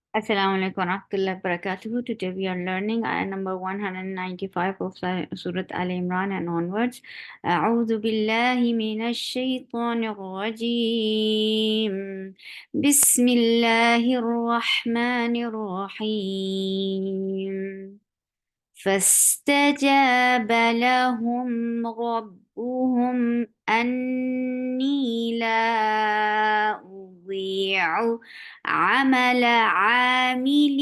Assalamu alaikum warahmatullahi wabarakatuh. Today we are learning ayah number 195 of Surah Al Imran and onwards. أعوذ بالله من الشيطان الرجيم. بسم الله الرحمن الرحيم. فاستجاب لهم ربهم أني لا أضيع عمل عامل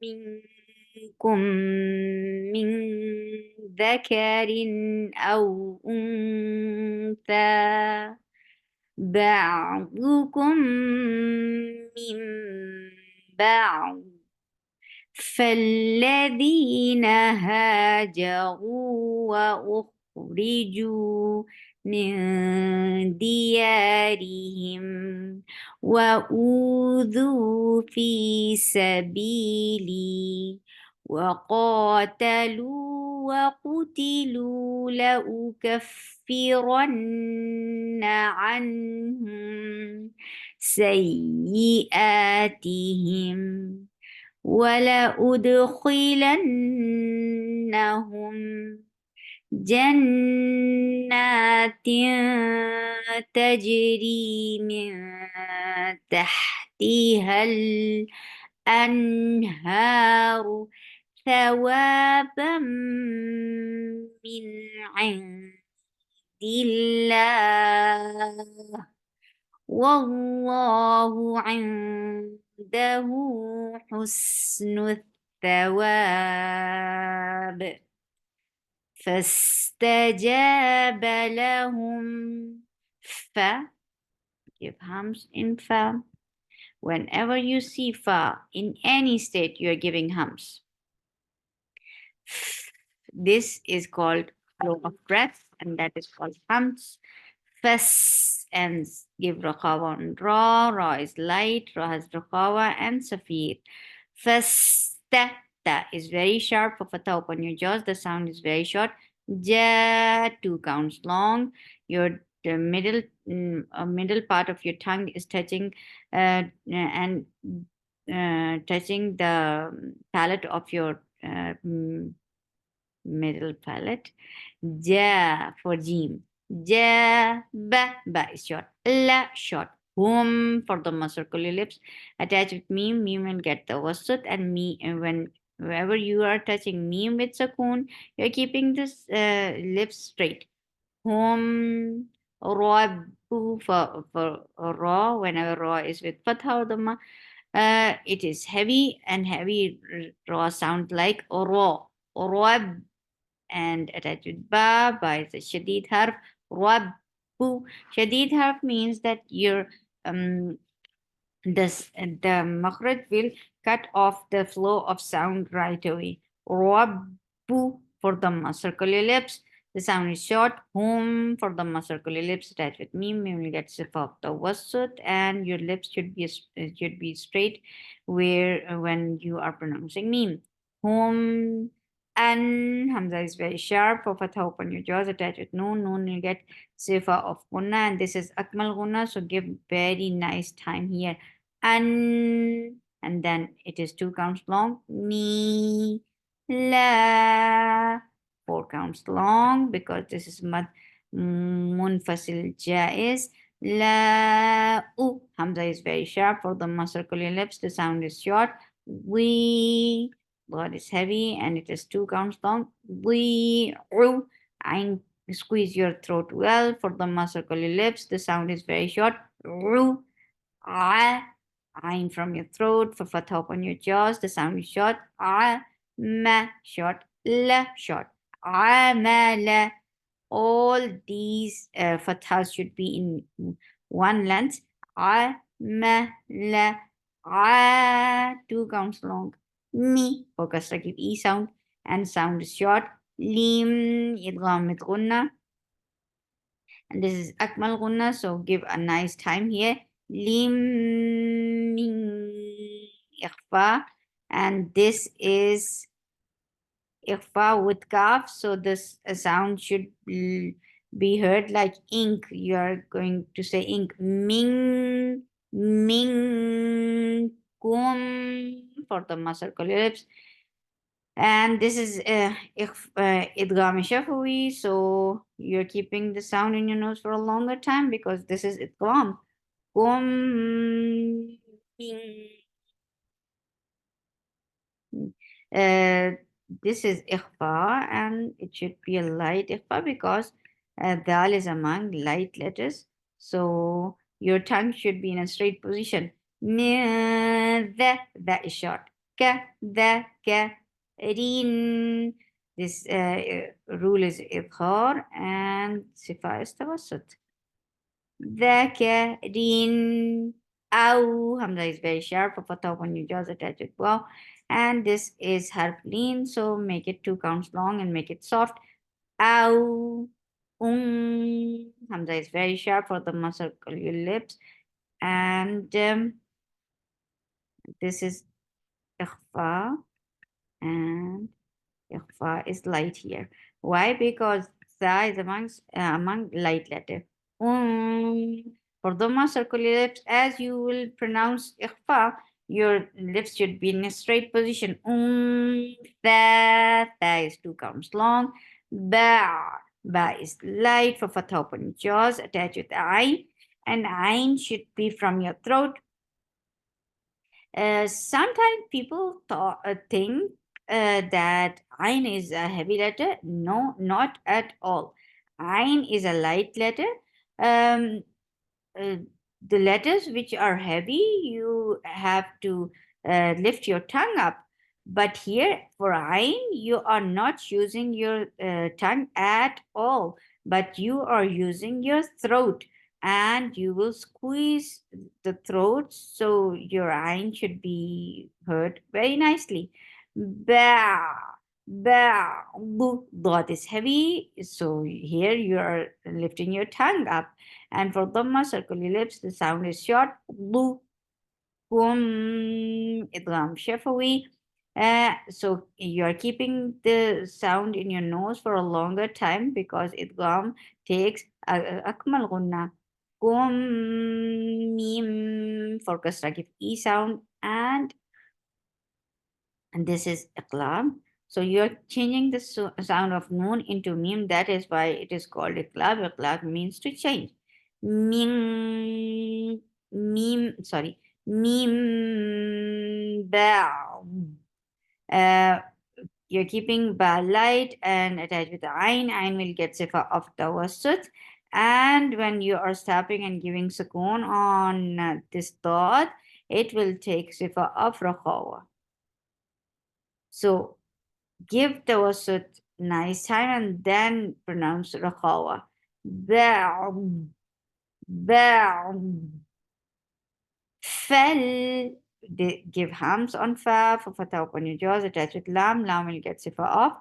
منكم من ذكر أو أنثى بعضكم من بعض فالذين هاجروا وأخرجوا من ديارهم وأوذوا في سبيلي وقاتلوا وقتلوا لأكفرن عنهم سيئاتهم ولأدخلنهم جنات تجري من تحتها الأنهار ثوابا من عند الله والله عنده حسن الثواب فاستجاب لهم fa give hams in fa. Whenever you see fa in any state, you are giving hams. This is called flow of breath, and that is called hams. Fas and give raqawa on ra. Ra is light, ra has raqawa and safir. Fasta ta is very sharp. For fatha open your jaws, the sound is very short. Ja, 2 counts long. Your the middle part of your tongue is touching and touching the palate of your middle palate. Ja for jim. Ja, ba is short. La short. Hum for the circular lips. Attach with meme. Meme will get the wasut and me. And whenever you are touching meme with sakun, you're keeping this lips straight. Hum rabu for raw. Whenever raw is with fatha or dhamma, it is heavy and heavy raw sound like raw. Rab and attached with ba is a shadid harf. Rabbu. Shadid harf means that your um the makhraj will cut off the flow of sound right away. Rabbu for the circular lips. The sound is short. Hum for the circular lips attached with meme. Meme will get sip of the wasut, and your lips should be straight where when you are pronouncing meme. Hum and Hamza is very sharp. For fatha open your jaws attached with noon. Noon you get sifa of gunna, and this is akmal gunna. So give very nice time here. And then it is 2 counts long. Ni la 4 counts long because this is mad munfasil jaiz. La u Hamza is very sharp for the circular lips. The sound is short. We word is heavy and it is 2 counts long. We I squeeze your throat well for the circular lips. The sound is very short. Ru ah Ain from your throat for fatha on your jaws. The sound is short. Ma short. La short. Amala. All these fathas should be in one length. Amala. 2 counts long. Mi for kasra give e sound and sound is short. Lim idgham with gunna. And this is akmal gunna, so give a nice time here. Lim ikhfa, and this is ikhfa with kaf, so this sound should be heard like ink. You are going to say ink. Ming kum kum for the circular lips. And this is idgham shafawi, so you're keeping the sound in your nose for a longer time because this is idgham. Kum. Uh, this is ikhfa, and it should be a light ikhfa because dal is among light letters. So your tongue should be in a straight position. That is short. Ka. Rin. This rule is idhar and sifa is tawassut. ذاكرين أو Hamza is very sharp for fatha when you just attach it well. And this is harf lean, so make it 2 counts long and make it soft. أو Hamza is very sharp for the muscle your lips. And this is إخفاء and Ikhfa is light here. Why? Because Sa is among light letter. For Dhamma circular lips, as you will pronounce Ikhfa, your lips should be in a straight position. Tha is 2 counts long. Ba is light for Fatha open jaws, attach with Ain. And Ain should be from your throat. Sometimes people think that Ain is a heavy letter. No, not at all. Ain is a light letter. Um, uh, the letters which are heavy, you have to lift your tongue up. But here for Ain, you are not using your tongue at all, but you are using your throat and you will squeeze the throat so your Ain should be heard very nicely. Ba, bu. Dot is heavy, so here you are lifting your tongue up. And for Dhamma, circular lips, the sound is short. Bu, kum, idgham shafawi. So you are keeping the sound in your nose for a longer time because idgham takes akmal gunna. Kum, mim, for kasra give e sound, and this is iqlab. So you're changing the sound of noon into mim. That is why it is called iqlab. Iqlab means to change. Mim, sorry, mim ba. Uh, you're keeping ba light and attached with the ain. Ain will get sifa of tawassut. And when you are stopping and giving sukoon on this dot, it will take sifa of rakhawa. So give tawassut nice time and then pronounce rakhawa. Ba', ba', fell. Give hams on fa for fatha open your jaws, attach with lam. Lam will get sifa off.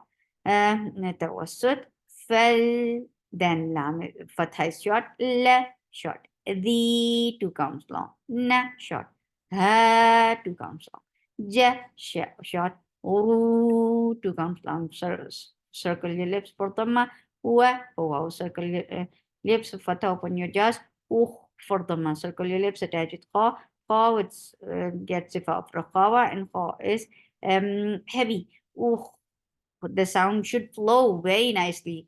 Tawassut, fell. Then lam, fatha is short, la, short. The 2 counts long. Na, short. Ha, 2 counts long. Ja, short. 2 counts long. Circle your lips for dhamma. Wa, wow, circle your lips, fatha open your jaws. For dhamma, circle your lips, attach with kha. Kha which gets sifa of raqawa, and kha is heavy. The sound should flow very nicely.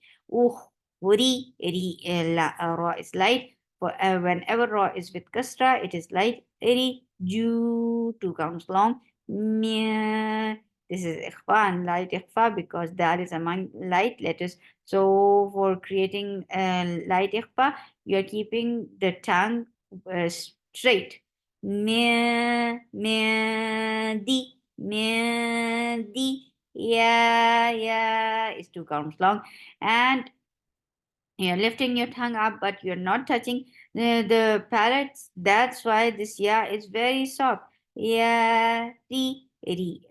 Ri, ra is light. Whenever ra is with kasra, it is light. Ri, 2 counts long. Mia, this is ikhfa and light ikhfa because that is among light letters. So for creating light ikhfa, you are keeping the tongue straight. Di. Yeah, is 2 counts long. And you're lifting your tongue up, but you're not touching the palate. That's why this ya is very soft. Ya, ri.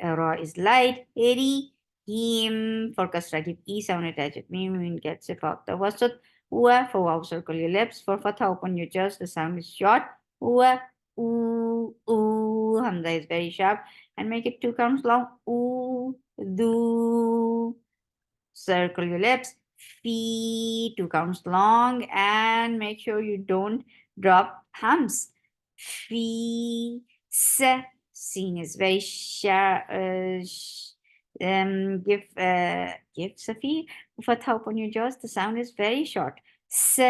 Ra is light. Ri, him. For kasra, give e sound attached. Mim gets it out. The wasut. Wa, for wow, circle your lips. For fatha, open your jaws. The sound is short. Wa, ooh. Hamza is very sharp. And make it 2 counts long. Ooh, do. Circle your lips. Fee, 2 counts long, and make sure you don't drop hums. Fee, Seen is very sharp. Give Safi fatha upon your jaws. The sound is very short. S,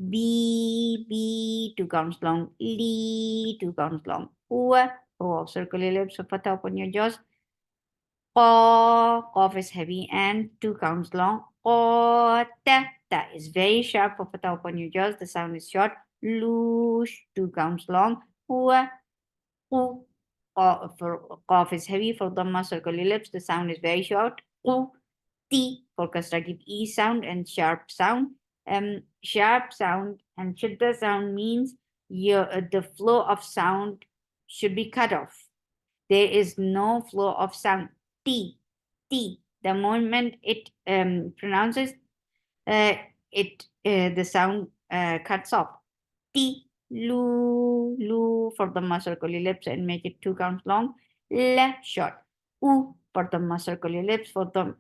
B, two counts long. Li, two counts long. U, of circular lips. So fatha upon your jaws. Qaf is heavy and two counts long. Ta is very sharp for fatha upon your jaws. The sound is short. Lu, two counts long. Wa, Qu, for Qaf is heavy for Dhamma circular lips. The sound is very short. Qu, T for kasra give E sound and sharp sound. Sharp sound and shidda sound means the flow of sound should be cut off. There is no flow of sound. T, T. The moment it pronounces, uh, the sound cuts off. T, lu for the circular lips and make it two counts long. La short. U for the circular lips for the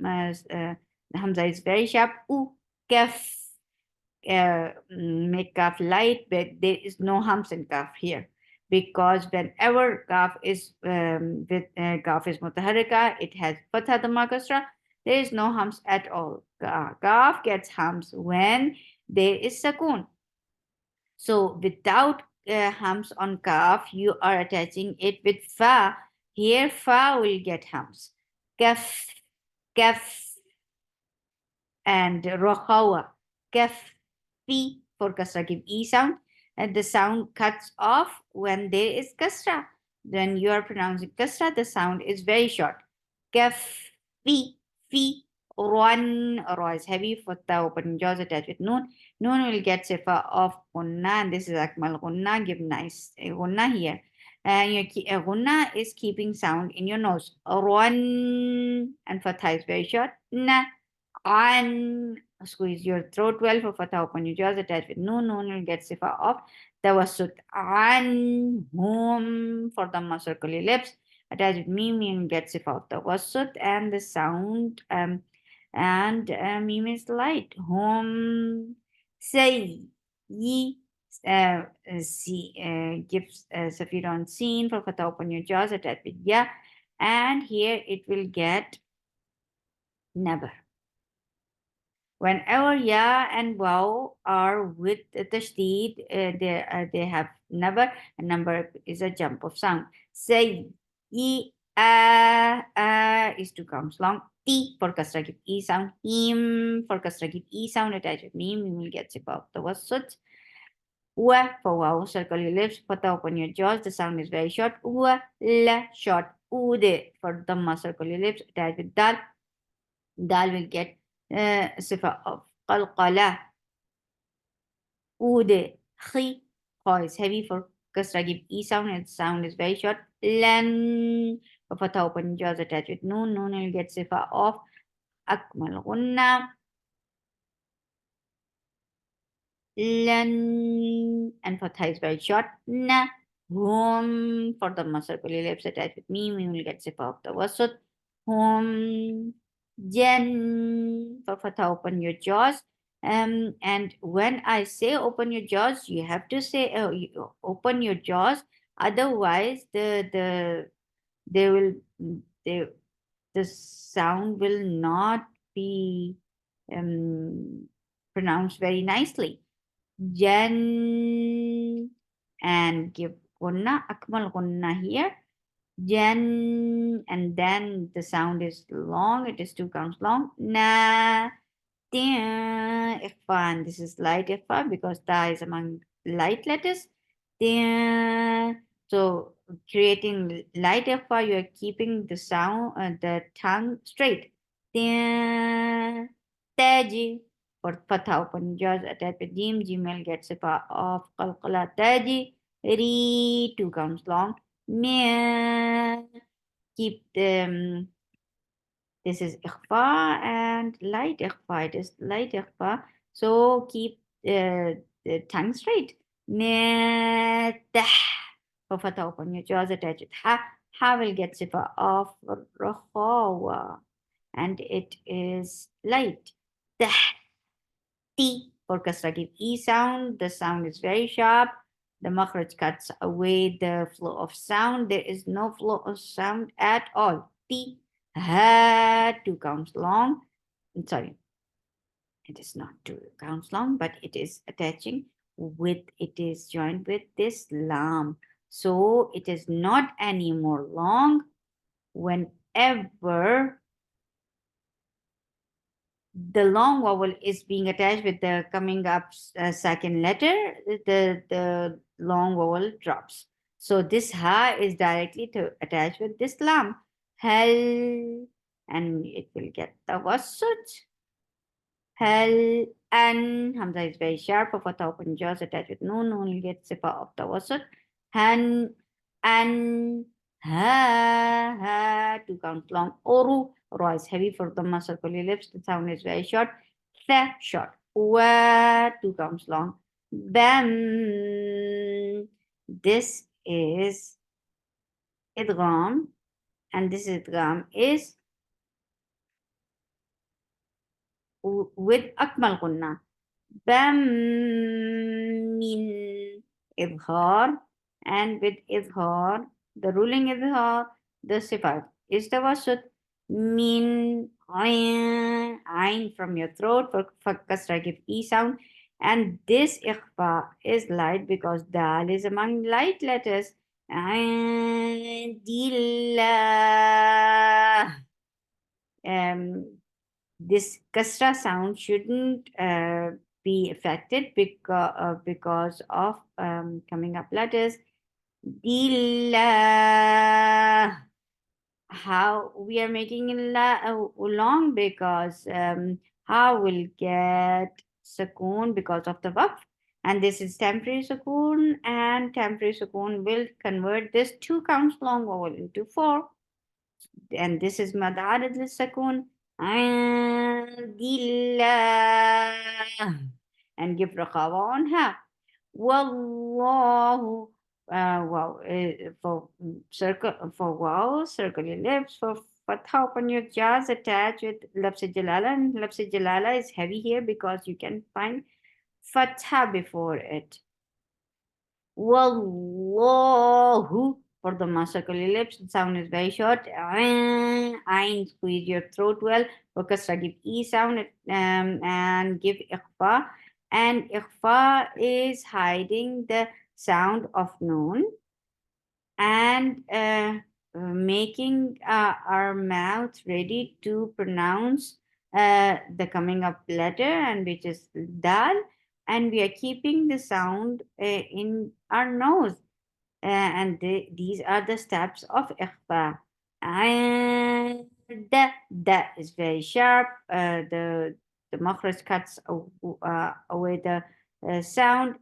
hamza is very sharp. U, kaf. Make kaf light, but there is no humps in kaf here because whenever kaf is with kaf is mutaharrika, it has fatha dhamma kasra. There is no humps at all. Kaf gets humps when there is sakun. So without humps on kaf, you are attaching it with fa. Here fa will get humps. Kaf, kaf, and rohawa. Kaf, fi for kasra give e sound, and the sound cuts off when there is kasra. When you are pronouncing kasra, the sound is very short. Kaf, fi, run. Ra is heavy for the open jaws attached with noon. Noon will get sifa of gunna, and this is akmal gunna. Give nice gunna here. And your gunna is keeping sound in your nose. Run, and fatha is very short. Na, an, squeeze your throat well for fatha open your jaws attached with noon will get sifa off. Tawassut an hum for the circular lips attached with meme get sifa of tawassut, and the sound and meme is light. Hum say ye see gives safir on scene for fatha open your jaws attached with ya, and here it will get never. Whenever ya and waw are with the tashdid, they have never. A number is a jump of sound. Say, e, is two counts long. T for kasra give e sound. Him for kasra give e sound attached with meme. You will get above the wasut. Wa for wow, circle your lips, put open your jaws. The sound is very short. Wa, la, short. Ude for dhamma, circle your lips attached with dal. Dal will get صفة of قلقلة. Ude, خي, خا is heavy for kasra give e sound and sound is very short. Lan for fatha open jaws attached with noon. Noon will get صفة of أكمل غنة. Lan, and fatha is very short. Na, hum for the circular lips attached with me. We will get صفة of the wasut. Hum, jen for fatha open your jaws. And when I say open your jaws, you have to say you open your jaws. Otherwise, they will they the sound will not be pronounced very nicely. Jan, and give gunna, akmal gunna here. Jan, and then the sound is long, it is two counts long. Na, ikhfa, and this is light ikhfa because ta is among light letters. So creating light ikhfa, you are keeping the sound, the tongue straight. Taji, for fatha open jaws attached with jim. Jim will get sifa of qalqala taji. Re, two counts long. Mia, keep them. This is ikhfa and light ikhfa. It is light ikhfa. So keep the tongue straight. Tah. For fatha open your jaws attached with ha. Ha will get sifa of rakhawa. And it is light. Tah. T for kasra give e sound. The sound is very sharp. The makhraj cuts away the flow of sound. There is no flow of sound at all. T, ha, 2 counts long. Sorry, it is not 2 counts long, but it is attaching with, it is joined with this lam. So it is not any more long. Whenever the long vowel is being attached with the coming up second letter, the long vowel drops. So this ha is directly to attach with this lam. Hal, and it will get tawassut. Hal, and Hamza is very sharp. For fatha open jaws attached with noon. Noon will get sifa of tawassut. Han, an, ha, 2 counts long. Oru, ra is heavy for the muscle curly lips. The sound is very short. Tha, short. Wa, 2 counts long. Bam, this is idgham, and this idgham is with akmal gunna. Bam min idhar, and with idhar, the ruling idhar, the sifat is tawassut. Min ayn from your throat for kasra give e sound, and this ikhfa is light because dal is among light letters. Dillah. This kasra sound shouldn't be affected because of coming up letters. Dillah. How we are making it long? Because how will get sukoon because of the waqf, and this is temporary sukoon, and temporary sukoon will convert this 2 counts long vowel into 4, and this is mad arid للسكون عندillah, and give رخاوة on her. والله wow, for wow, circle your lips. For fatha, open your jaws, attach with labs jalala, and labs jalala is heavy here because you can find fatha before it. Wallahu, for the masculine lips, the sound is very short. Ain, squeeze your throat well. For kasra, give e sound, and give ikhfa. And ikhfa is hiding the sound of noon, and making our mouth ready to pronounce the coming up letter, and which is dal, and we are keeping the sound in our nose, and these are the steps of ikhfa. And the is very sharp. The makhraj cuts away the sound,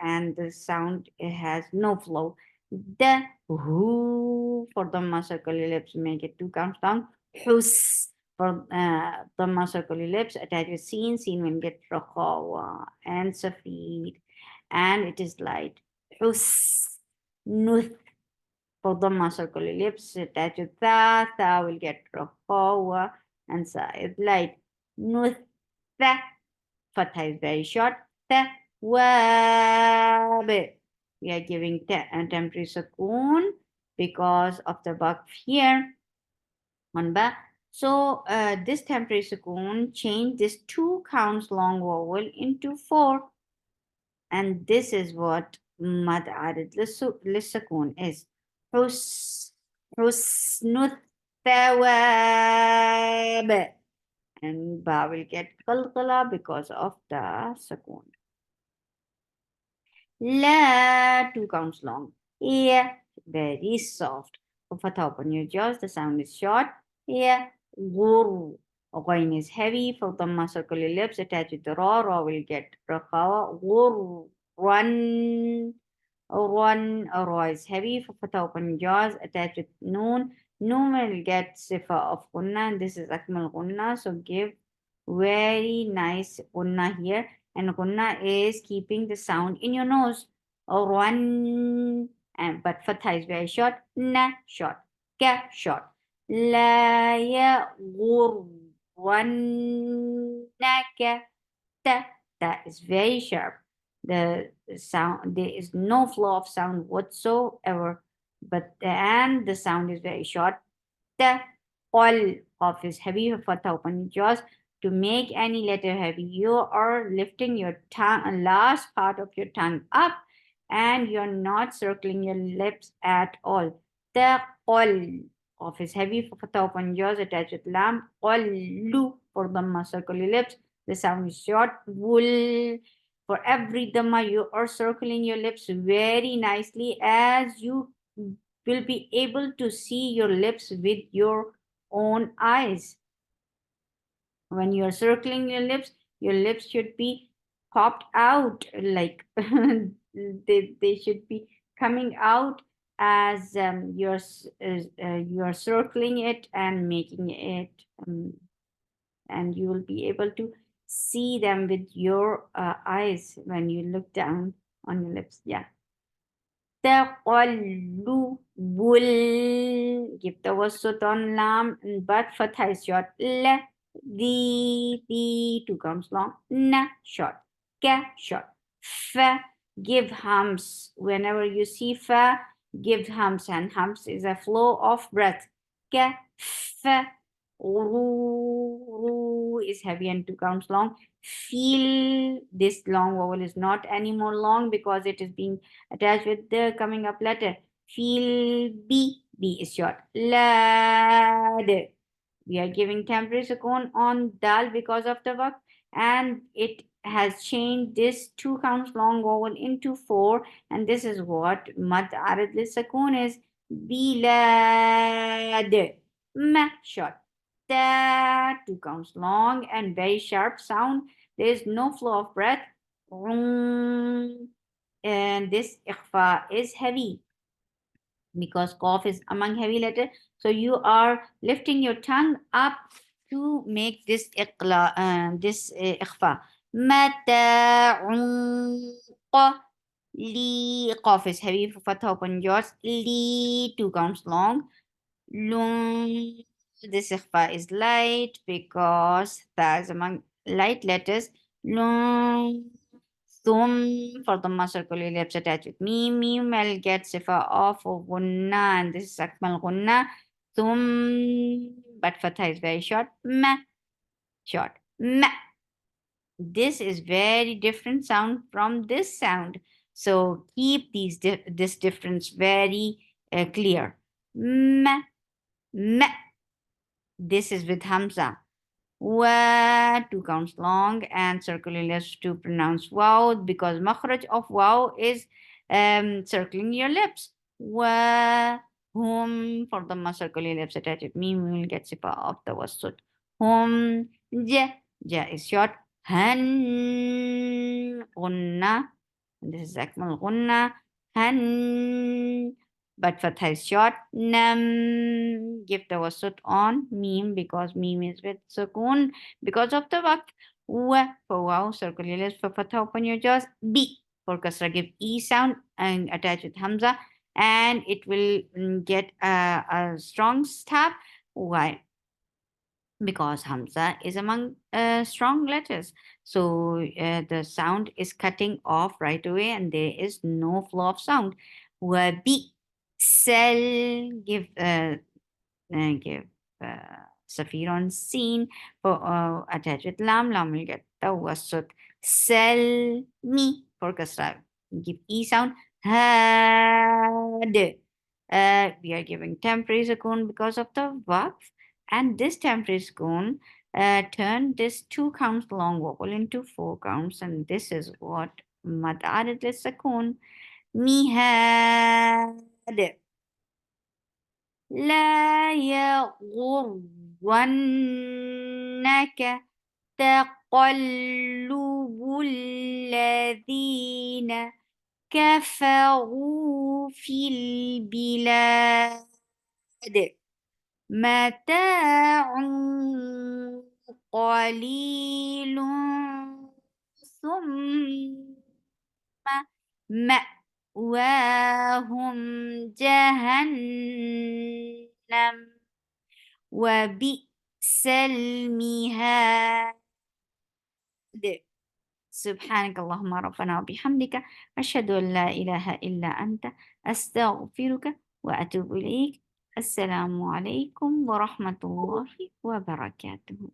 and the sound has no flow. The who for the circular lips make it 2 counts long. Hus for the circular lips attached with seen will get rakhawa and safid, and it is light. Hus nuth for the circular lips attached with tha will get rakhawa and sa is light. Nuth, fatha is very short. Wab. We are giving temporary sukoon because of the waqf here on ba. So this temporary sukoon changed this 2 counts long vowel into 4. And this is what mad arid lissakoon is. Husnut thawab. And ba will get qalqala because of the sukoon. La, 2 counts long. Yeah, very soft. For fatha, open your jaws. The sound is short. Yeah, ghur. Ghain is heavy. For dhamma, circle your lips. Attach with the raw. Raw will get rakhawa. Ghur. Run. Run. Raw is heavy. For fatha, open your jaws. Attach with noon. Noon will get sifa of gunna. And this is akmal gunna. So give very nice gunna here, and gunna is keeping the sound in your nose. Or one, and but fatha is very short. Na short. Ka short. La ya ghurwannaka. Ta is very sharp. The sound, there is no flow of sound whatsoever, but and the sound is very short. The all of is heavy fatha open your jaws. To make any letter heavy, you are lifting your tongue, last part of your tongue up, and you're not circling your lips at all. The all of is heavy fatha open your jaws attached with lam. Qallu for the circle your lips. The sound is short. Wool for every dhamma you are circling your lips very nicely as you will be able to see your lips with your own eyes. When you're circling your lips should be popped out, like they should be coming out as you're circling it and making it, and you will be able to see them with your eyes when you look down on your lips. Yeah. تقلب give the wasut on lam, but fatha is short. La, the two comes long. Na, short. Ka, short. Fa, give hums. Whenever you see fa, give hums, and hums is a flow of breath. Ka, fa, ru is heavy and two counts long. Feel, this long vowel is not anymore long because it is being attached with the coming up letter. Feel, B is short. Lad. We are giving temporary sukoon on dal because of the waqf, and it has changed this two counts long vowel into four, and this is what mad arid lis sukoon is. Bilad. Ma, short. Ta, two counts long and very sharp sound. There is no flow of breath. And this ikhfa is heavy because cough is among heavy letter. So you are lifting your tongue up to make this ikhfa. Mata'un li, cough is heavy for fatha open jaws. Li, two counts long. Lung, this ikhfa is light because that is among light letters. Lung, thum for the circular lips attached with meme. Meme will get sifa of gunna, and this is akmal gunna. Thum, but fatha is very short. Ma, short. Ma. This is very different sound from this sound. So keep this difference very clear. Ma, ma. This is with Hamza. Wa, two counts long, and circular lips to pronounce wow because makhraj of wow is circling your lips. Wa, hum for the circular lips attached with meme, we will get sifa of the wasut. Hum, ja is short. Han, gunna. This is akmal gunna. Han, but fatha is short. Nam, give the wasut on meme because meme is with sukoon because of the waqf. Wa for wow, circular lips for fatha, open your jaws. B for kasra, give e sound and attach with hamza, and it will get a strong stop. Why? Because Hamza is among strong letters. So the sound is cutting off right away and there is no flow of sound. Wabi, sell, give Safir on scene for attach with lam, lam will get the wasut. Sell me for kasra, give e sound. Had. We are giving temporary sukoon because of the waqf, and this temporary sukoon turned this two counts long vowel into four counts, and this is what mad added is sukoon. Mihad. لا يغرنك تقلب الذين كفروا في البلاد متاع قليل ثم مأواهم جهنم وبئس المهاد. سبحانك اللهم ربنا وبحمدك أشهد أن لا إله إلا أنت أستغفرك وأتوب إليك. السلام عليكم ورحمة الله وبركاته.